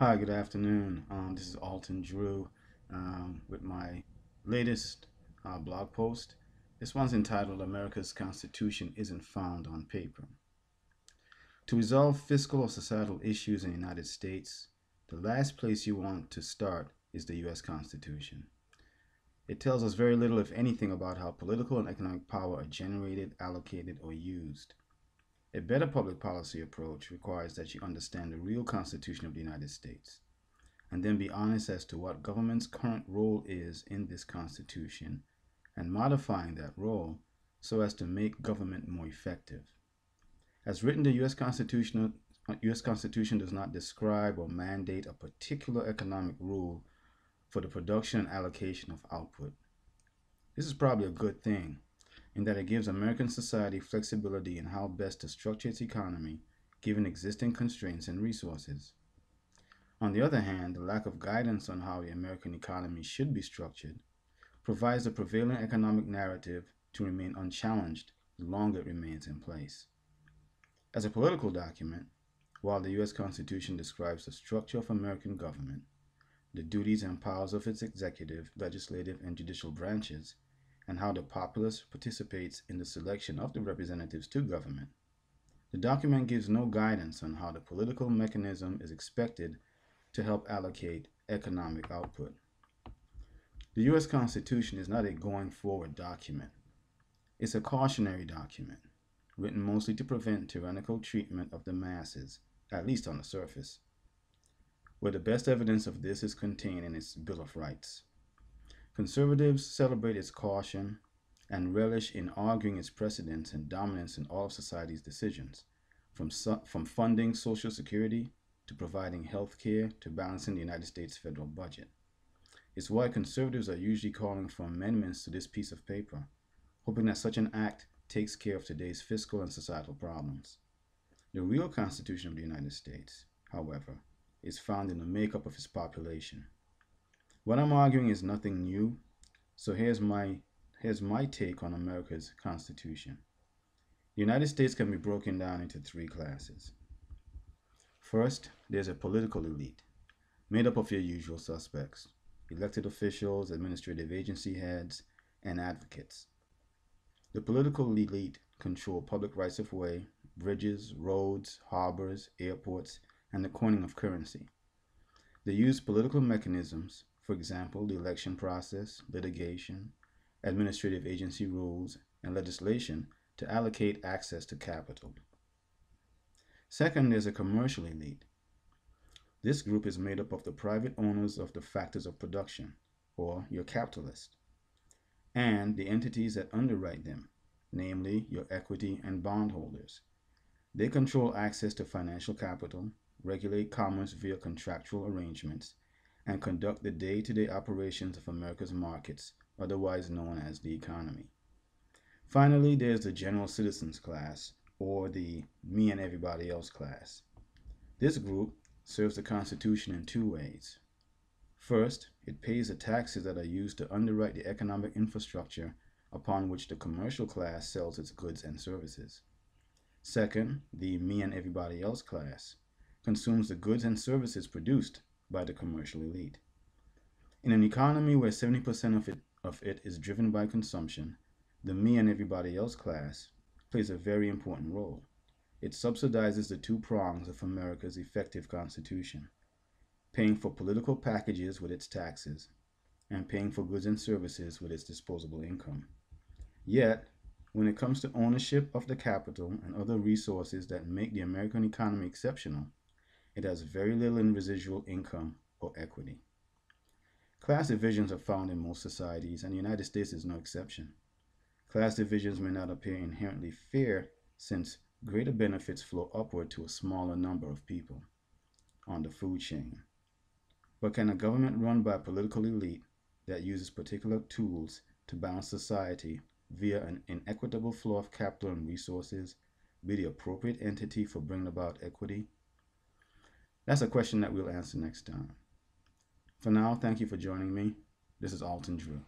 Hi, good afternoon. This is Alton Drew with my latest blog post. This one's entitled America's Constitution Isn't Found on Paper. To resolve fiscal or societal issues in the United States, the last place you want to start is the U.S. Constitution. It tells us very little, if anything, about how political and economic power are generated, allocated, or used. A better public policy approach requires that you understand the real Constitution of the United States and then be honest as to what government's current role is in this Constitution and modifying that role so as to make government more effective. As written, the U.S. Constitution does not describe or mandate a particular economic rule for the production and allocation of output. This is probably a good thing, in that it gives American society flexibility in how best to structure its economy given existing constraints and resources. On the other hand, the lack of guidance on how the American economy should be structured provides the prevailing economic narrative to remain unchallenged the longer it remains in place. As a political document, while the U.S. Constitution describes the structure of American government, the duties and powers of its executive, legislative, and judicial branches, and how the populace participates in the selection of the representatives to government, the document gives no guidance on how the political mechanism is expected to help allocate economic output. The U.S. Constitution is not a going forward document. It's a cautionary document, written mostly to prevent tyrannical treatment of the masses, at least on the surface, where the best evidence of this is contained in its Bill of Rights. Conservatives celebrate its caution and relish in arguing its precedence and dominance in all of society's decisions, from funding Social Security to providing health care to balancing the United States federal budget. It's why conservatives are usually calling for amendments to this piece of paper, hoping that such an act takes care of today's fiscal and societal problems. The real Constitution of the United States, however, is found in the makeup of its population. What I'm arguing is nothing new, so here's my take on America's Constitution. The United States can be broken down into three classes. First, there's a political elite, made up of your usual suspects: elected officials, administrative agency heads, and advocates. The political elite control public rights of way, bridges, roads, harbors, airports, and the coining of currency. They use political mechanisms, for example, the election process, litigation, administrative agency rules, and legislation to allocate access to capital. Second, there's a commercial elite. This group is made up of the private owners of the factors of production, or your capitalists, and the entities that underwrite them, namely your equity and bondholders. They control access to financial capital, regulate commerce via contractual arrangements, and conduct the day-to-day operations of America's markets, otherwise known as the economy. Finally, there's the general citizens class, or the me and everybody else class. This group serves the Constitution in two ways. First, it pays the taxes that are used to underwrite the economic infrastructure upon which the commercial class sells its goods and services. Second, the me and everybody else class consumes the goods and services produced by the commercial elite. In an economy where 70% of it is driven by consumption, the me and everybody else class plays a very important role. It subsidizes the two prongs of America's effective Constitution: paying for political packages with its taxes, and paying for goods and services with its disposable income. Yet, when it comes to ownership of the capital and other resources that make the American economy exceptional, it has very little in residual income or equity. Class divisions are found in most societies, and the United States is no exception. Class divisions may not appear inherently fair, since greater benefits flow upward to a smaller number of people on the food chain. But can a government run by a political elite that uses particular tools to balance society via an inequitable flow of capital and resources be the appropriate entity for bringing about equity? That's a question that we'll answer next time. For now, thank you for joining me. This is Alton Drew.